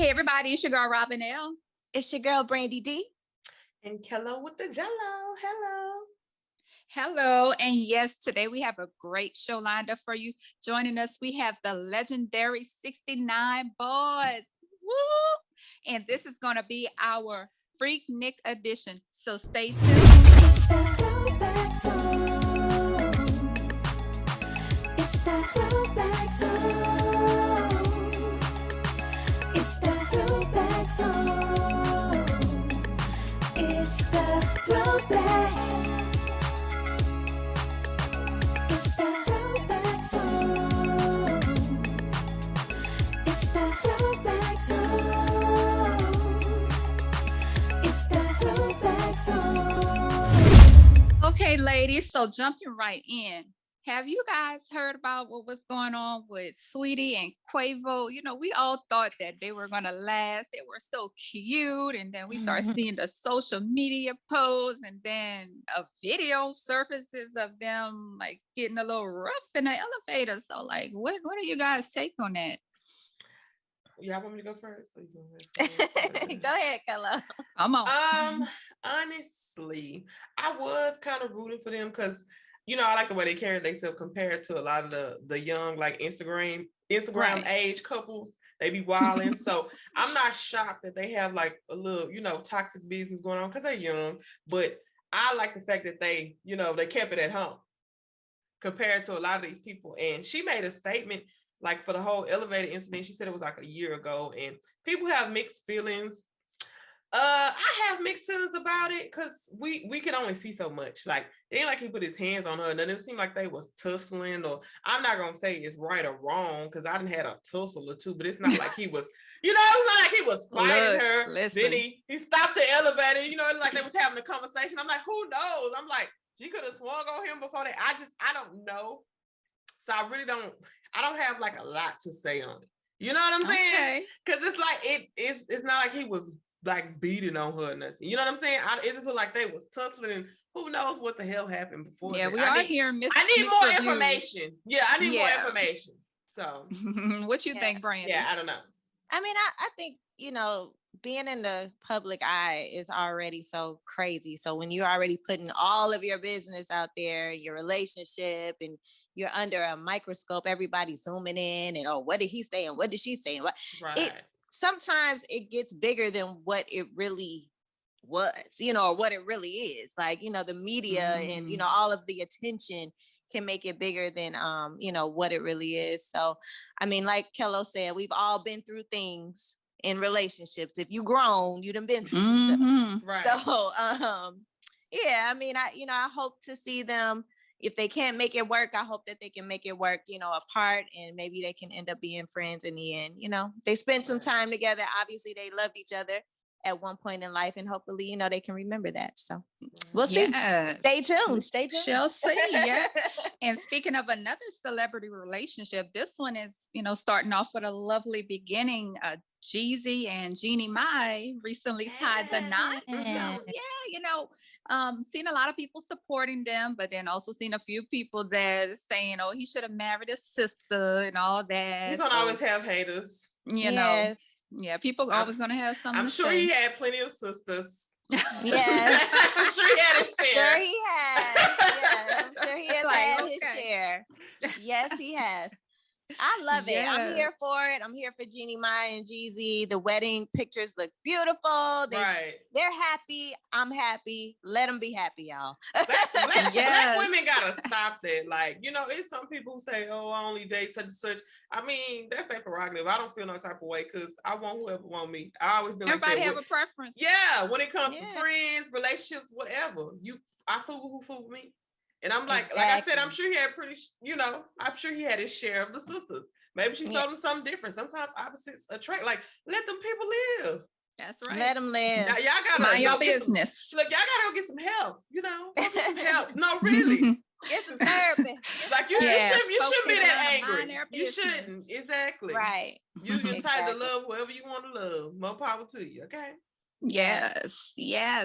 Hey everybody, it's your girl Robin L. It's your girl Brandy D. And Kello with the Jello. Hello. Hello, and yes, today we have a great show lined up for you. Joining us, we have the legendary 69 Boys. Woo! And this is going to be our Freaknik edition. So stay tuned. It's that throwback song. It's that throwback song. It's that throwback song. It's the throwback. It's that throwback song. It's that throwback song. It's that throwback song. Okay, ladies, so jumping right in. Have you guys heard about what was going on with Sweetie and Quavo? You know, we all thought that they were going to last. They were so cute. And then we start seeing the social media posts, and then a video surfaces of them like getting a little rough in the elevator. So, like, what do you guys take on that? Y'all want me to go first? Or you go first? Go ahead, Kello. Come on. Honestly, I was kind of rooting for them because I like the way they carry themselves compared to a lot of the young, like Instagram Right. age couples. They be wilding. So I'm not shocked that they have like a little, toxic business going on because they're young. But I like the fact that they kept it at home compared to a lot of these people. And she made a statement like for the whole elevator incident. She said it was like a year ago, and people have mixed feelings. I have mixed feelings about it because we can only see so much. Like, it ain't like he put his hands on her, and then it seemed like they was tussling. Or I'm not gonna say it's right or wrong because I didn't had a tussle or two, but it's not like he was, it's not like he was fighting her. Listen. Then he stopped the elevator. It's like they was having a conversation. I'm like, who knows? I'm like, she could have swung on him before that. I don't know. So I don't have like a lot to say on it. You know what I'm saying? Because it's like it's not like he was like beating on her or nothing. You know what I'm saying? It just looked like they was tussling, and who knows what the hell happened before. Yeah, that. we are hearing I need more information. Yeah, I need more information. So what you think, Brandon? Yeah, I don't know. I mean, I think, being in the public eye is already so crazy. So when you're already putting all of your business out there, your relationship, and you're under a microscope, everybody zooming in and, what did he say? And what did she say? And what? Right. Sometimes it gets bigger than what it really was, or what it really is. Like, the media and, all of the attention can make it bigger than, what it really is. So, I mean, like Kello said, we've all been through things in relationships. If you grown, you done been through some stuff. Right. So, yeah, I mean, I hope to see them. If they can't make it work, I hope that they can make it work, apart, and maybe they can end up being friends in the end. They spent some time together. Obviously, they loved each other at one point in life, and hopefully, they can remember that. So we'll see. Stay tuned. Stay tuned. Shall see. Yeah. And speaking of another celebrity relationship, this one is, starting off with a lovely beginning. Jeezy and Jeannie Mai recently tied the knot. So, seen a lot of people supporting them, but then also seen a few people that saying, "Oh, he should have married his sister" and all that. You're gonna always have haters. Yeah, people are always gonna have something. I'm sure he had plenty of sisters. Yes. I'm sure he had his share. Sure he has. Yes. I'm sure he has had his share. Yes, he has. I love it. I'm here for it. I'm here for Jeannie Mai and Jeezy. The wedding pictures look beautiful. They're happy. I'm happy. Let them be happy, y'all. Black women gotta stop that. Like, it's some people who say, "Oh, I only date such and such." I mean, that's their prerogative. I don't feel no type of way because I want whoever want me. I always been everybody like that. have a preference. Yeah, when it comes to friends, relationships, whatever. I fool who fool with me. And I'm like, like I said, I'm sure he had I'm sure he had his share of the sisters. Maybe she told him something different. Sometimes opposites attract. Like, let them people live. That's right. Let them live. Now, y'all gotta mind your business. Look, y'all gotta go get some help. Go get some help. No, really. Get some therapy. Like you shouldn't be that angry. You business. shouldn't. Exactly. Right. You're entitled to love whoever you want to love. More power to you. Okay. Yes.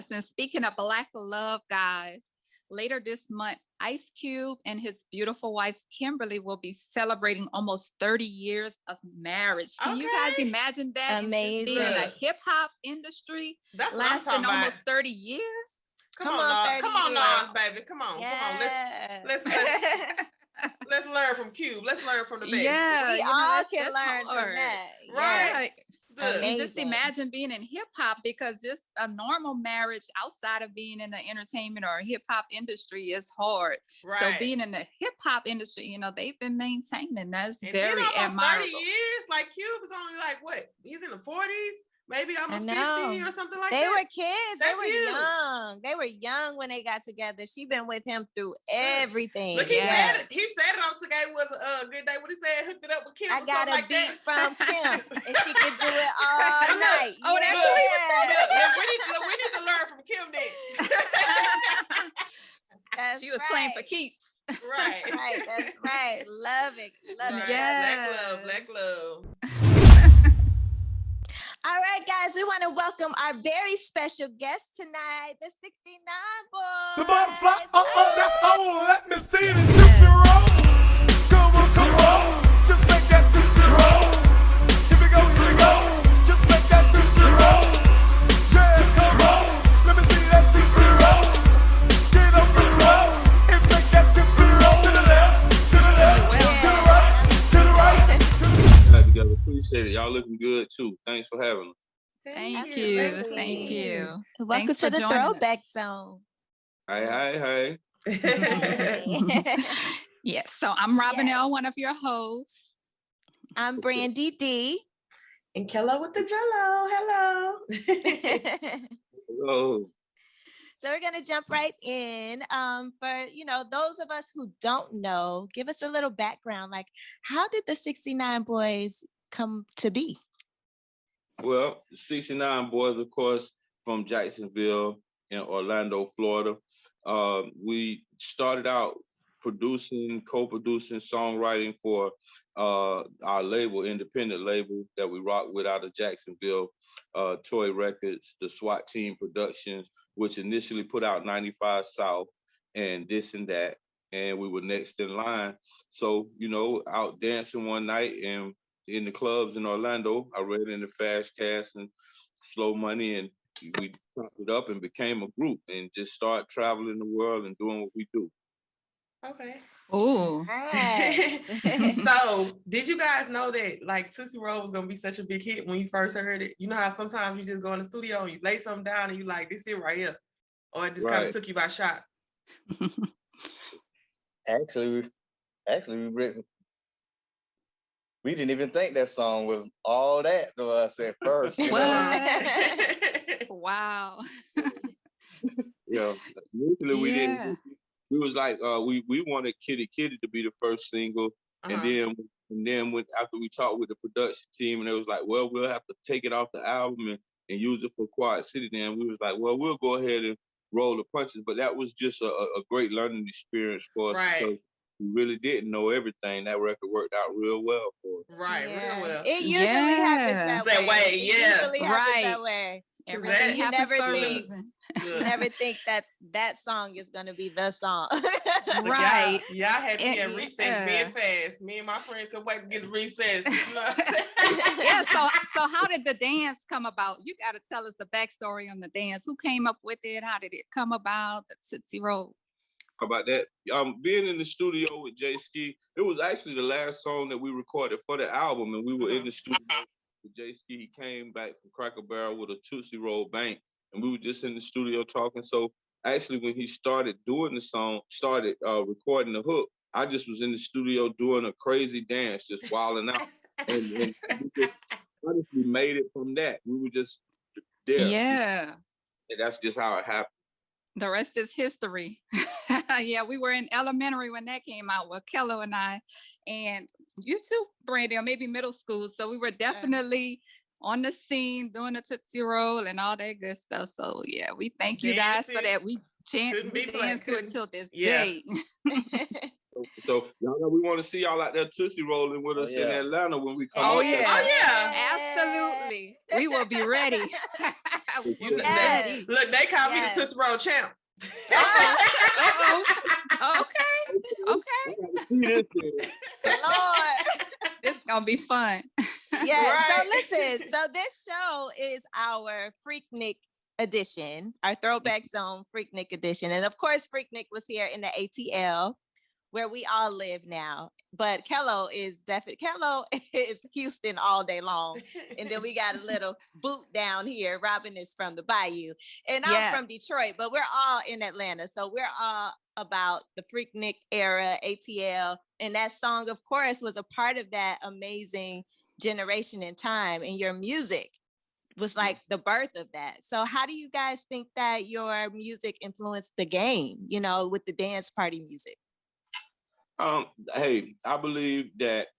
And speaking of Black love, guys, later this month, Ice Cube and his beautiful wife Kimberly will be celebrating almost 30 years of marriage. Can you guys Okay. imagine that? And just being in Amazing. a hip hop industry That's what I'm lasting talking about. almost 30 years. Come Come on, on, Nas. 30 Come on, years. Nas, baby. Come on. Come on. Yeah. Let's learn from Cube. Let's learn from the best. Yeah, We you know, all that's can learn from hard. that. Right. Yes. Good. And just Amazing. imagine being in hip hop, because just a normal marriage outside of being in the entertainment or hip hop industry is hard. Right. So being in the hip hop industry, you know, they've been maintaining. That's and very then almost admirable. 30 years. Like Cube is only like what? He's in the 40s, maybe almost 50 know. or something like They that. were kids. That's they were huge. young. They were young when they got together. She been with him through everything. Look, he Yes. said it. He said it on Today Was a Good Day. What he said, hooked it up with Kim I or got something a like beat that. from Kim, and she could do it all Look, night. oh, that's what he was Look, we need to learn from Kim then. That's She was right. playing for keeps. Right. Right, that's right. Love it. Love Right. it. Yeah. Black love. All right, guys, we want to welcome our very special guest tonight, the 69 Boys. The butterfly, that's all. Let me see the Tootsie roll. Come on, just make that Tootsie roll. Here we go, just make that Tootsie roll. Yeah, come on, let me see that Tootsie roll. Get up and roll, and make that Tootsie roll. To the left, to the left, to the right, to the right, to the Back together. Appreciate it. Y'all looking good too. Thanks for having us. Thank you. Absolutely. Thank you. Welcome Thanks to for the joining Throwback us. Zone. Hey. Yes. So I'm Robin Yes. L., one of your hosts. I'm Brandy D. And Kello with the Jello. Hello. Hello. So we're gonna jump right in. For those of us who don't know, give us a little background. Like, how did the 69 Boys come to be? Well, the 69 Boys, of course, from Jacksonville in Orlando, Florida. We started out producing, co-producing, songwriting for our label, independent label that we rock with out of Jacksonville, Toy Records, the SWAT Team Productions, which initially put out 95 South and This and That. And we were next in line. So, out dancing one night and in the clubs in Orlando, I read in the Fast Cast and Slow Money, and we chopped it up and became a group and just started traveling the world and doing what we do. Okay. Ooh. Nice. So, did you guys know that like Tootsie Roll was gonna be such a big hit when you first heard it? You know how sometimes you just go in the studio and you lay something down and you like, this it right here, or it just kind Right. of took you by shock. Actually, we didn't even think that song was all that to us at first. You know? Wow. Yeah. Initially we Yeah. didn't. We was like, we wanted Kitty Kitty to be the first single. Uh-huh. And then after we talked with the production team, and it was like, well, we'll have to take it off the album and use it for Quiet City. Then we was like, well, we'll go ahead and roll the punches. But that was just a great learning experience for us, Right. because we really didn't know everything. That record worked out real well for us. Right, Yeah. real well. It usually happens Yeah. that That way. way, It yeah. usually happens Right. that way. Everything You happens never for a think- reason. You never think that song is gonna be the song. Look, Right. Y'all had me at And- recess yeah. being fast. Me and my friend couldn't wait to get to recess. You know? Yeah. So how did the dance come about? You got to tell us the backstory on the dance. Who came up with it? How did it come about? The Tootsie Roll. How about that? Being in the studio with Jay Ski, it was actually the last song that we recorded for the album, and we were in the studio with Jay Ski. He came back from Cracker Barrel with a Tootsie Roll bank, and we were just in the studio talking. So actually, when he started doing the song, recording the hook, I just was in the studio doing a crazy dance, just wilding out, and we just honestly made it from that. We were just there. Yeah. And that's just how it happened. The rest is history. Yeah, we were in elementary when that came out with Kello and I, and you too, Brandy, or maybe middle school. So we were definitely on the scene doing the Tootsie Roll and all that good stuff. So yeah, we thank you guys for that. Dances We couldn't be dance to it couldn't- till this yeah. day. So y'all know we want to see y'all out there Tootsie rolling with us in yeah. Atlanta when we come. Oh, up yeah. there. Oh, yeah. Absolutely. We will be ready. We will You be know, Yes. ready. Look, they call me Yes. the Tootsie Roll champ. Uh-oh. Okay. Okay. See this thing. Lord. This is gonna be fun. Yeah. So Right. listen, so this show is our Freaknik edition, our Throwback Zone Freaknik edition. And of course, Freaknik was here in the ATL where we all live now. But Kello is definitely Kello is Houston all day long. And then we got a little boot down here. Robin is from the Bayou. And I'm Yes. from Detroit, but we're all in Atlanta. So we're all about the Freaknik era, ATL. And that song, of course, was a part of that amazing generation in time. And your music was like the birth of that. So how do you guys think that your music influenced the game, you know, with the dance party music? Hey, I believe that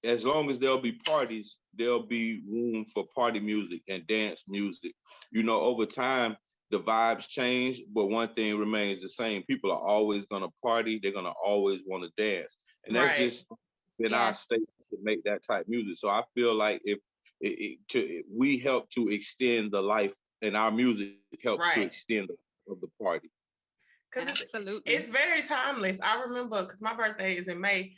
as long as there'll be parties, there'll be room for party music and dance music. You know, over time, the vibes change, but one thing remains the same. People are always gonna party. They're gonna always want to dance, and that's Right. just in Yeah. our state to make that type music. So I feel like if we help to extend the life, and our music helps to Right. extend of the party. Because Absolutely. it's very timeless. I remember because my birthday is in May.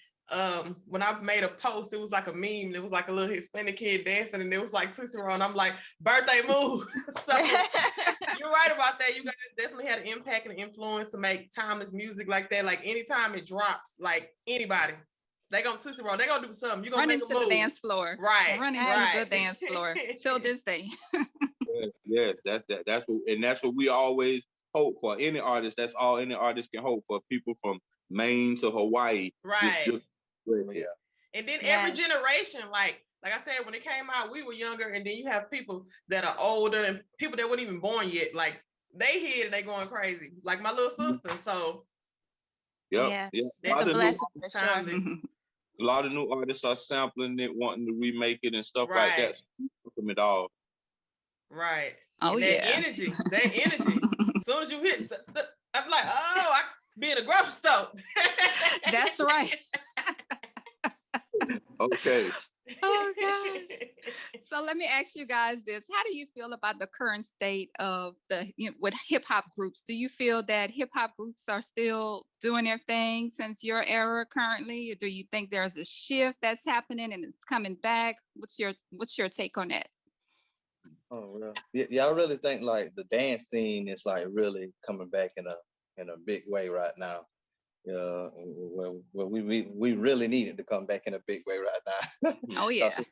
When I made a post, it was like a meme. It was like a little Hispanic kid dancing, and it was like Tootsie Roll. And I'm like, birthday move. So you're right about that. You guys definitely had an impact and influence to make timeless music like that. Like anytime it drops, like anybody, they gonna Tootsie Roll. They gonna do something. You gonna Run make into a move. the dance floor. Right. Run into right. the dance floor till this day. Yes, that's what we always hope for. Any artist, that's all any artist can hope for. People from Maine to Hawaii. Right. Just Yeah. And then every Yes. generation, like I said, when it came out, we were younger, and then you have people that are older and people that weren't even born yet. Like they hear it and they going crazy. Like my little sister. So Yep, Yeah. yep. It's a blessing for sure. timeless. A lot of new artists are sampling it, wanting to remake it and stuff like that. Right. So we welcome it all. Right. Oh, And that yeah. energy. As soon as you hit, I'm like, oh, I be in a grocery store. That's right. Okay. Oh gosh. So let me ask you guys this. How do you feel about the current state of with hip hop groups? Do you feel that hip hop groups are still doing their thing since your era currently? Or do you think there's a shift that's happening and it's coming back? What's your take on that? Oh well, yeah. I really think like the dance scene is like really coming back in a big way right now. Yeah, well, we really need it to come back in a big way right now. Oh yeah. 'Cause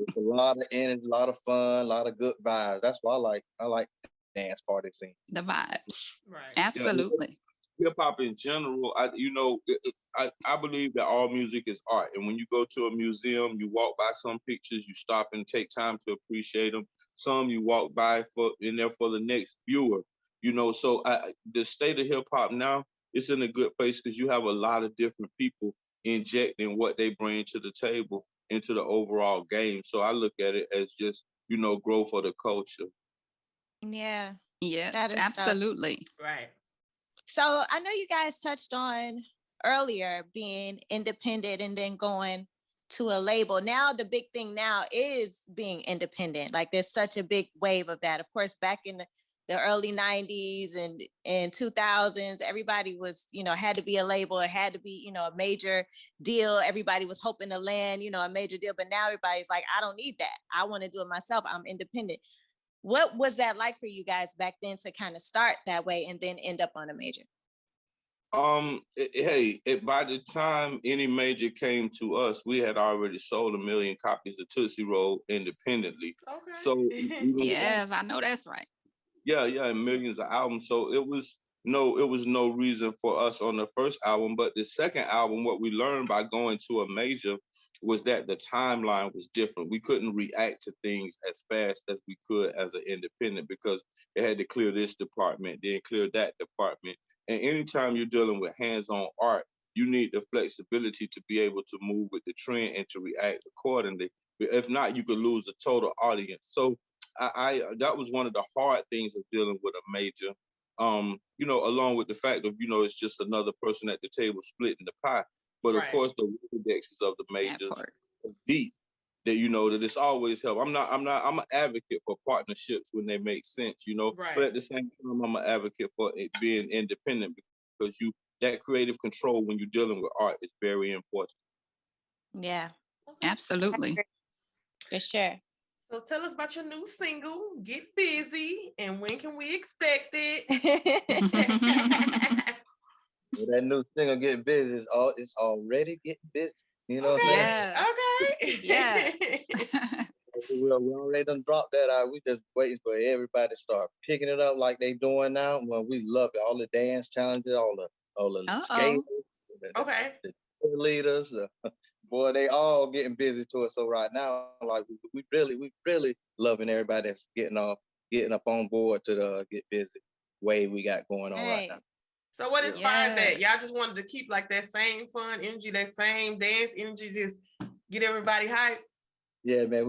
it's a lot of energy, a lot of fun, a lot of good vibes. That's why I like dance party scene. The vibes. Right. Absolutely. Hip hop in general, I believe that all music is art. And when you go to a museum, you walk by some pictures, you stop and take time to appreciate them. Some you walk by in there for the next viewer. So the state of hip hop now, it's in a good place because you have a lot of different people injecting what they bring to the table into the overall game. So I look at it as just, growth for the culture. Yeah. Yes, That is absolutely. Right. So I know you guys touched on earlier being independent and then going to a label. Now the big thing now is being independent. Like there's such a big wave of that. Of course, back in the early 90s and 2000s, everybody was, had to be a label. It had to be, a major deal. Everybody was hoping to land, a major deal. But now everybody's like, I don't need that. I want to do it myself. I'm independent. What was that like for you guys back then to kind of start that way and then end up on a major? By the time any major came to us, we had already sold 1 million copies of Tootsie Roll independently. Okay. So Yes, I know that's right. yeah, and millions of albums. So it was no reason for us on the first album. But the second album, what we learned by going to a major was that the timeline was different. We couldn't react to things as fast as we could as an independent because they had to clear this department, then clear that department. And anytime you're dealing with hands-on art, you need the flexibility to be able to move with the trend and to react accordingly. If not, you could lose a total audience. So I that was one of the hard things of dealing with a major. Along with the fact of, it's just another person at the table splitting the pie. But of Right. course, the indexes of the That majors part. are deep. that you know that it's always help. I'm an advocate for partnerships when they make sense, you know. Right. But at the same time, I'm an advocate for it being independent because that creative control when you're dealing with art is very important. Yeah, Absolutely. for sure. So tell us about your new single, Get Busy, and when can we expect it? Well, that new single Get Busy it's already getting busy. You know what I'm saying? Yes. Okay. Yes. We already done dropped that out. We just waiting for everybody to start picking it up like they doing now. Well, we love it. All the dance challenges, all the skaters, Okay. the cheerleaders, boy, they all getting busy to it. So right now, like we really loving everybody that's getting up on board to the Get Busy way we got going on right now. So what inspired that? Yes. Y'all just wanted to keep like that same fun energy, that same dance energy, just get everybody hyped. Yeah, man,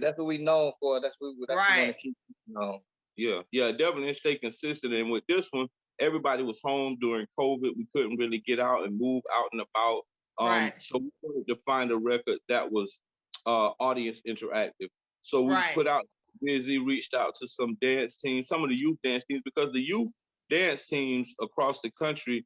that's what we known for. That's what we want Right. to keep on. Yeah, definitely and stay consistent. And with this one, everybody was home during COVID. We couldn't really get out and move out and about. Right. So we wanted to find a record that was audience interactive. So we Right. put out Busy, reached out to some dance teams, some of the youth dance teams, because the youth dance teams across the country,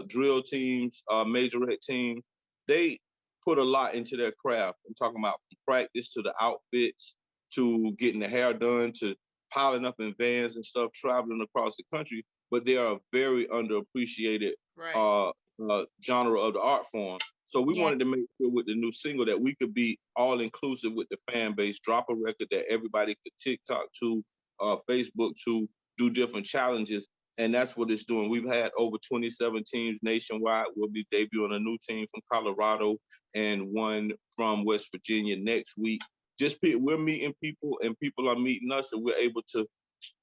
drill teams, majorette teams, they put a lot into their craft. I'm talking about from practice to the outfits to getting the hair done to piling up in vans and stuff, traveling across the country. But they are a very underappreciated Right. genre of the art form. So we Yeah. wanted to make sure with the new single that we could be all inclusive with the fan base, drop a record that everybody could TikTok to, Facebook to, do different challenges. And that's what it's doing. We've had over 27 teams nationwide. We'll be debuting a new team from Colorado and one from West Virginia next week. We're meeting people and people are meeting us, and we're able to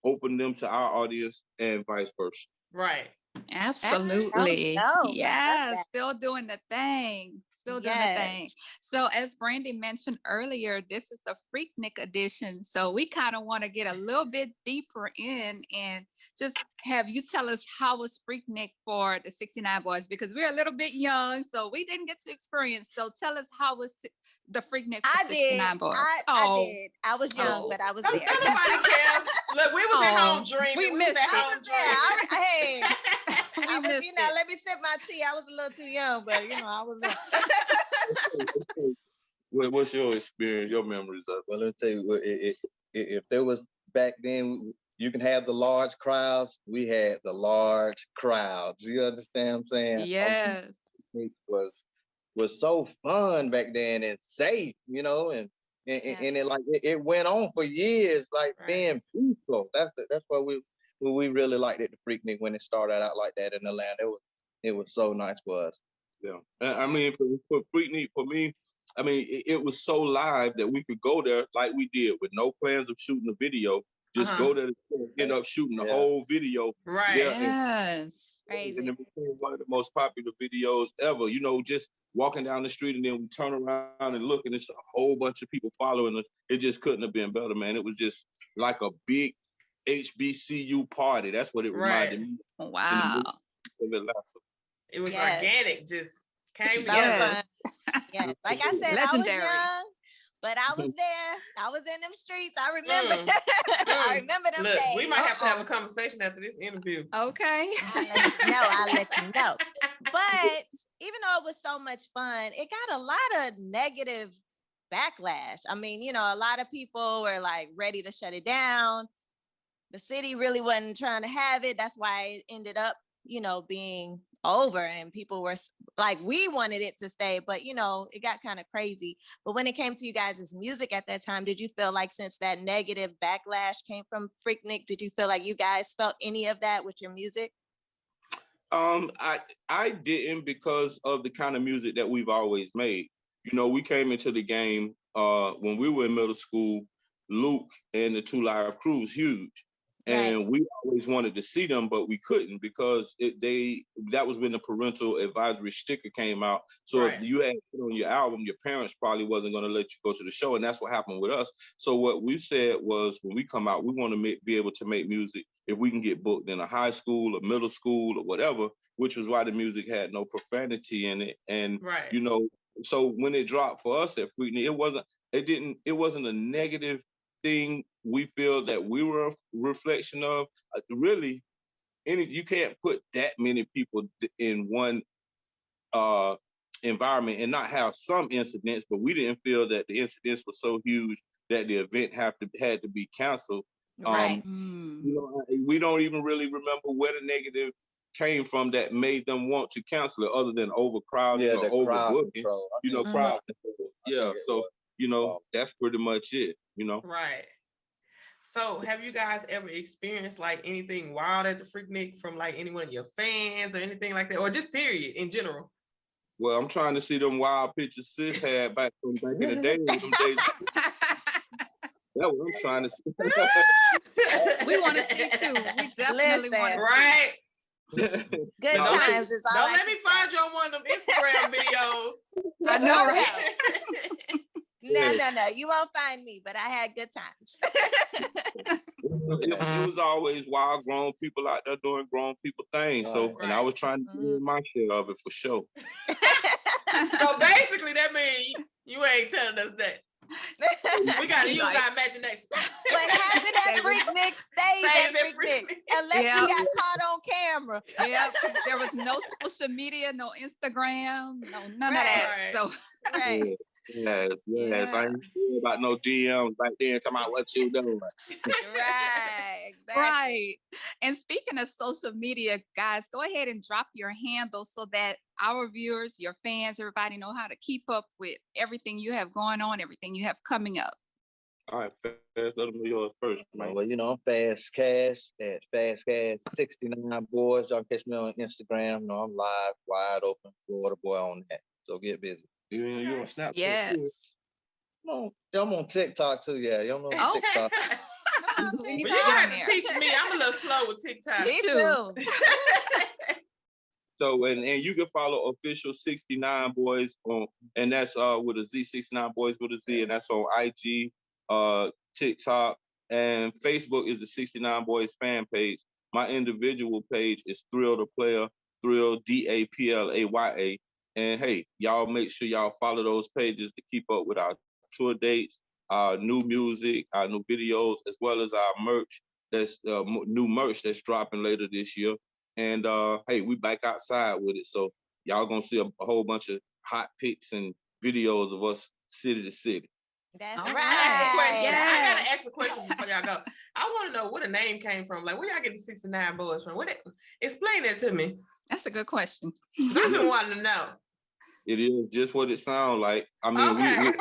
open them to our audience and vice versa. Right. Absolutely. dope. I love Yes, that. still doing the thing. Still doing the thing. Yes. So as Brandy mentioned earlier, this is the Freaknik edition. So we kind of want to get a little bit deeper in and just have you tell us how was Freaknik for the 69 Boys, because we're a little bit young, so we didn't get to experience. So tell us how was the Freaknik for I did. 69 Boys. I did. I was young, Oh. but I was Don't there. nobody care. Look, we was at Oh, home dreaming. we was missed at it. I home was there. Hey, We I was, missed you know, it. let me sip my tea. I was a little too young, but you know, I was there. What's your experience, your memories of it? Well, let me tell you, if there was back then, you can have the large crowds. We had the large crowds. You understand what I'm saying? Yes. It was so fun back then and safe, you know, and it went on for years, like Right. being peaceful. That's what we really liked it, the Freaknik, when it started out like that in Atlanta. It was so nice for us. Yeah. I mean, for Freaknik, for me, I mean, it was so live that we could go there like we did with no plans of shooting a video. Just go there and end up shooting the Yeah. whole video. Right. Yeah, Yes. and Crazy. it became one of the most popular videos ever. You know, just walking down the street and then we turn around and look and it's a whole bunch of people following us. It just couldn't have been better, man. It was just like a big HBCU party. That's what it reminded Right. me Wow. of Atlanta. It was Yes. organic, just came So together. fun. Yeah, like I said, I was Legendary. young, but I was there. I was in them streets. I remember. Mm. I remember them Look, days. we might have to have a conversation after this interview. Okay. I'll let you know. But even though it was so much fun, it got a lot of negative backlash. I mean, you know, a lot of people were like ready to shut it down. The city really wasn't trying to have it. That's why it ended up, you know, being over and people were like, we wanted it to stay, but you know, it got kind of crazy. But when it came to you guys' music at that time, did you feel like since that negative backlash came from Freaknik, did you feel like you guys felt any of that with your music? I didn't, because of the kind of music that we've always made. You know, we came into the game when we were in middle school. Luke and the Two Live Crew was huge. And we always wanted to see them, but we couldn't because that was when the parental advisory sticker came out. So Right. if you had it on your album, your parents probably wasn't going to let you go to the show. And that's what happened with us. So what we said was, when we come out, we want to be able to make music if we can get booked in a high school or middle school or whatever, which was why the music had no profanity in it. And, Right. you know, So when it dropped for us at Freaknik, it wasn't a negative thing. We feel that we were a reflection of. Really, you can't put that many people in one environment and not have some incidents, but we didn't feel that the incidents were so huge that the event had to be canceled. Right. We don't even really remember where the negative came from that made them want to cancel it, other than overcrowding Yeah, or the crowd overbooking. control. Crowd control. I Yeah, think it so was. that's pretty much it. Right. So have you guys ever experienced like anything wild at the Freaknik from like any one of your fans or anything like that, or just period in general? Well, I'm trying to see them wild pictures sis had back in the day. Them days. That's what I'm trying to see. We want to see too. We definitely want to see. Right. Good No, times is all. Don't let me find you on one of them Instagram videos. I know, right? No. You won't find me, but I had good times. It was always wild grown people out there doing grown people things. So, Right. and I was trying to do my share of it for sure. So basically that means you ain't telling us that. We gotta use our imagination. What happened at Freaknik stays at Freaknik, unless Yeah. you got caught on camera. Yep. There was no social media, no Instagram, none of Right. that. So Right. Yes. Yeah. I ain't sure about no DMs back then talking about what you doing. Right. Exactly. right. And speaking of social media, guys, go ahead and drop your handle so that our viewers, your fans, everybody know how to keep up with everything you have going on, everything you have coming up. All right, Fast, let them know yours first, man. Well, I'm Fast Cash at Fast Cash 69 Boys. Y'all catch me on Instagram. I'm live, wide open, Florida boy on that. So get busy. You on Snapchat? Yes. I'm on TikTok too. Yeah, y'all know Oh. TikTok. Well, you gonna have to teach me. I'm a little slow with TikTok. Me too. too. So and you can follow official 69 Boys on, and that's with a Z, 69 Boys with a Z, and that's on IG, TikTok, and Facebook is the 69 Boys fan page. My individual page is Thrill the Player, Thrill DAPLAYA. And hey, y'all make sure y'all follow those pages to keep up with our tour dates, our new music, our new videos, as well as our merch. That's new merch that's dropping later this year. And hey, we back outside with it. So y'all gonna see a whole bunch of hot pics and videos of us city to city. That's All I right. gotta ask a question before y'all go. I want to know where the name came from. Like, where y'all get the 69 Boys from? Explain that to me. That's a good question. I've been wanting to know. It is just what it sounds like. I mean, we got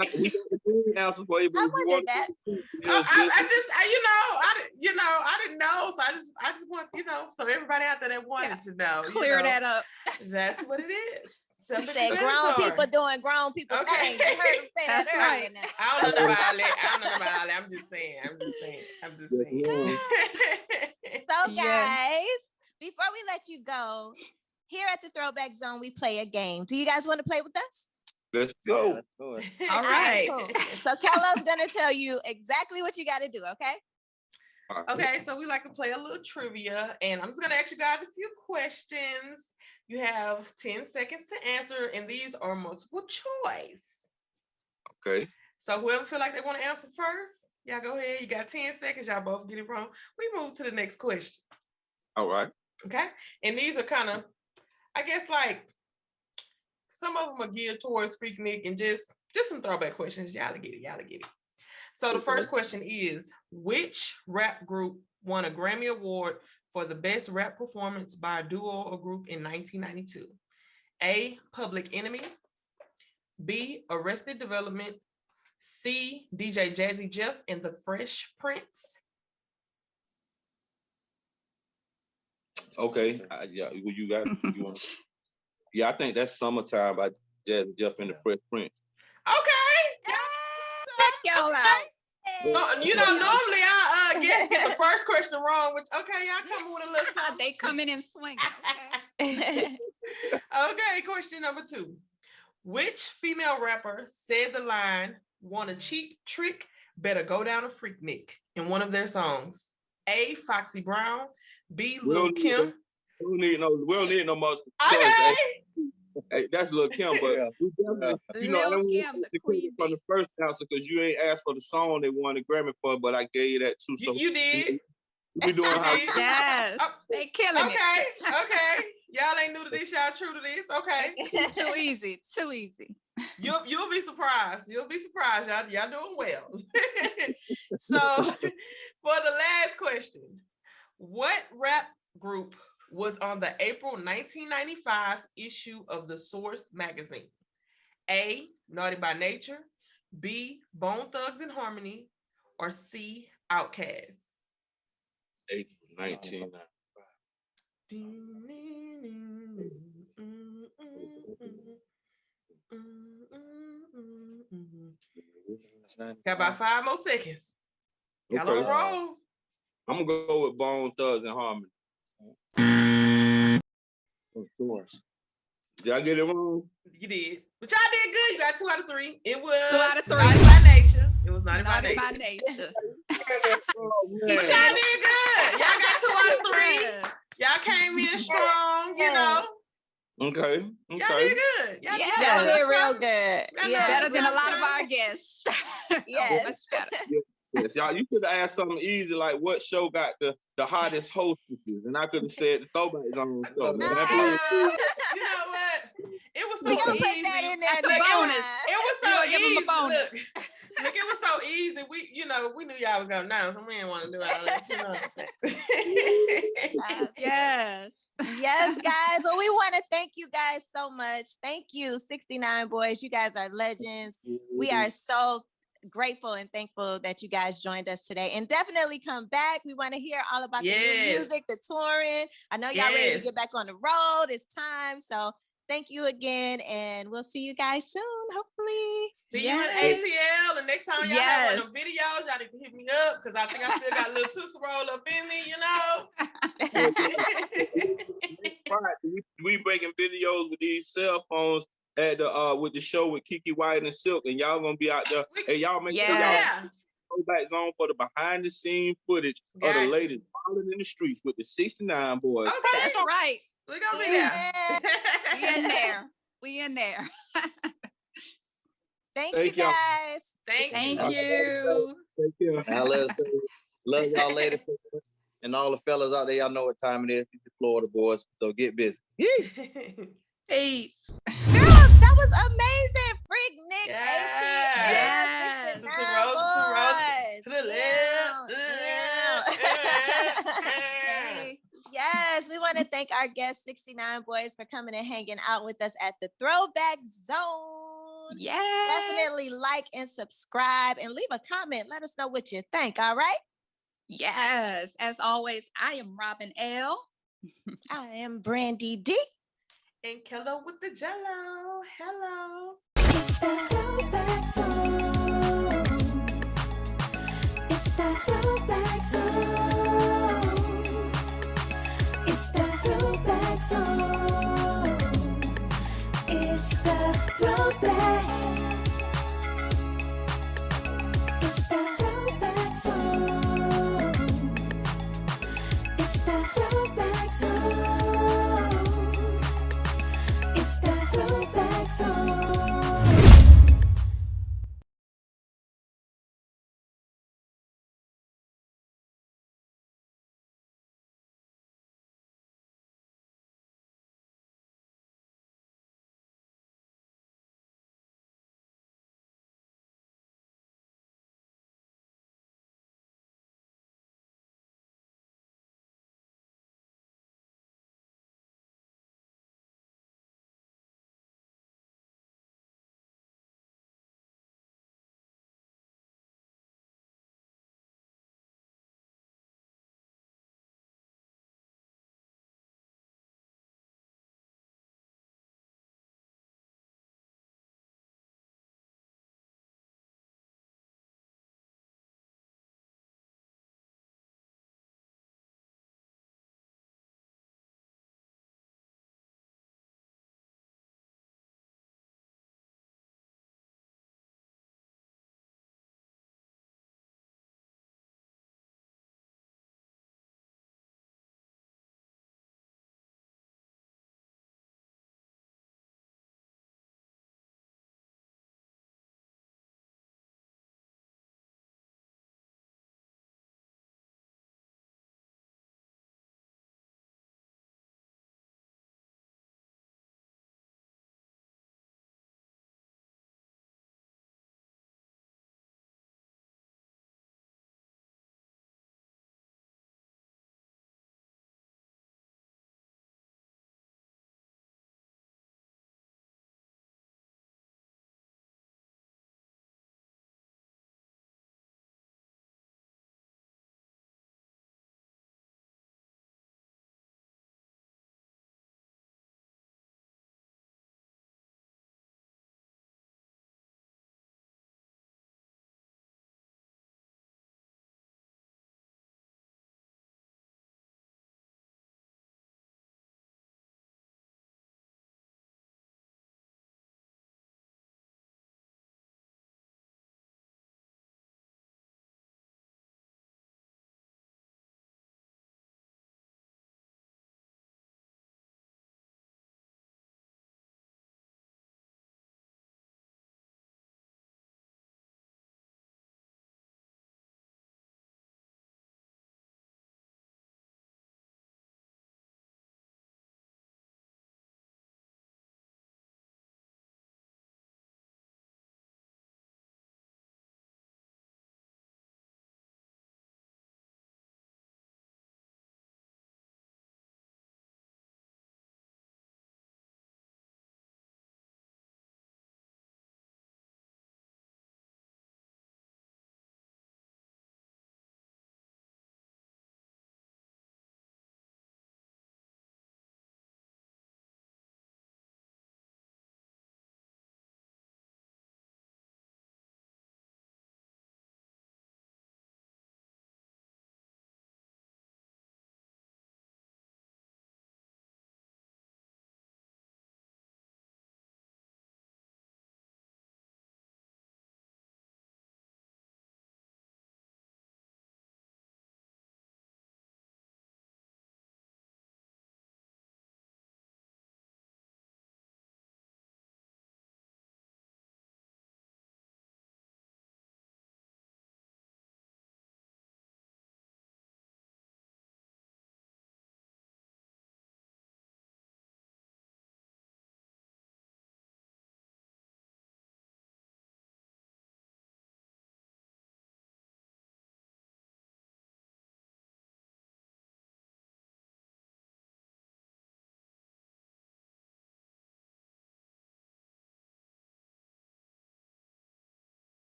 the green answer for you. I wondered that. I didn't know, so I just want, so everybody out there that wanted to know, Clear that up. That's what it is. You said grown people doing grown people things. You heard him say that That's earlier. right. Now. I don't know about it. I'm just saying. So, Yes. guys, before we let you go, here at the Throwback Zone, we play a game. Do you guys want to play with us? Let's go. All All right. cool. So, Kello's going to tell you exactly what you got to do, okay? Okay, so we like to play a little trivia, and I'm just gonna ask you guys a few questions. You have 10 seconds to answer, and these are multiple choice. Okay. So whoever feel like they want to answer first, y'all go ahead. You got 10 seconds. Y'all both get it wrong. We move to the next question. All right. Okay, and these are kind of, I guess, like some of them are geared towards Freaknik and just some throwback questions. Y'all get it. So the first question is, which rap group won a Grammy Award for the best rap performance by a duo or group in 1992? A, Public Enemy. B, Arrested Development. C, DJ Jazzy Jeff and the Fresh Prince. Okay. Yeah. Well, you got. You want? Yeah, I think that's Summertime by Jeff and the Fresh Prince. Okay. Check y'all out. Normally I get the first question wrong, which y'all come with a little something. They coming in swinging. Okay. Okay, question number 2. Which female rapper said the line, "Want a cheap trick? Better go down a Freaknik" in one of their songs? A, Foxy Brown. B, Lil Kim. We don't need no much. Okay. Hey, that's Lil Kim, but Yeah. we definitely, you know, I Lil don't want Kim, the to queen from the bee. first answer because you ain't asked for the song they won the Grammy for, but I gave you that too. So You did. we doing how did. Yes, Oh, they killing Okay, it. okay. Y'all ain't new to this. Y'all true to this. Okay. Too easy, too easy. You'll be surprised. You'll be surprised. Y'all doing well. So for the last question, what rap group was on the April 1995 issue of The Source magazine? A, Naughty by Nature, B, Bone Thugs and Harmony, or C, Outkast? 19. Got about 5 more seconds. Y'all on Okay. the roll. I'm gonna go with Bone Thugs and Harmony. Of course. Did I get it wrong? You did. But y'all did good. You got 2 out of 3. It was 2 out of 3. Naughty by Nature. It was Naughty by Naughty by Nature. nature. Oh, But man. y'all did good. Y'all got 2 out of 3. Yes. Y'all came in strong, you know. Okay. Y'all did Okay. good. Y'all Yeah. did Y'all good. did real good. Y'all Yeah. Better than a Yes. lot of our guests. Yes. Much better. Yes, y'all. You could have asked something easy like what show got the hottest hostesses, and I could have said the Throwback Zone show. Man, that Ah, You know what? It was so we gonna easy. put that in there That's a next bonus. time. It was You so gonna give 'em a easy. bonus. Look, it was so easy. We knew y'all was going down, so we didn't want to do all that. You know what I'm saying? Yes. Yes, guys. Well, we want to thank you guys so much. Thank you, 69 Boys. You guys are legends. We are so grateful and thankful that you guys joined us today. And definitely come back. We want to hear all about the new Yes. music, the touring. I know y'all ready to Yes. get back on the road. It's time. So thank you again. And we'll see you guys soon, hopefully. See you in Yes. ATL. And next time y'all have one of them videos, y'all need to hit me up because I think I still got a little Tootsie Roll up in me, you know. We breaking videos with these cell phones at the with the show with Kiki White and Silk, and y'all gonna be out there. Hey, y'all make sure y'all Yes. go back zone for the behind the scene footage of Gotcha. the ladies balling in the streets with the 69 Boys. Okay. That's right. We're gonna be Yeah. there. We in there. We in there. Thank Thank you y'all. guys. Thank All right. you. Take care. Now let's love y'all ladies and all the fellas out there. Y'all know what time it is. It's the Florida Boys. So get busy. Peace. Girls, that was amazing. Freaknik, Yes. ATL, Yes. 69 To the road, to the road, Boys. to the Yeah, left. Hey. Yes, we want to thank our guests, 69 Boys, for coming and hanging out with us at the Throwback Zone. Yes. Definitely like and subscribe and leave a comment. Let us know what you think. All right. Yes. As always, I am Robin L. I am Brandy D. And Kello with the Jello. Hello. It's the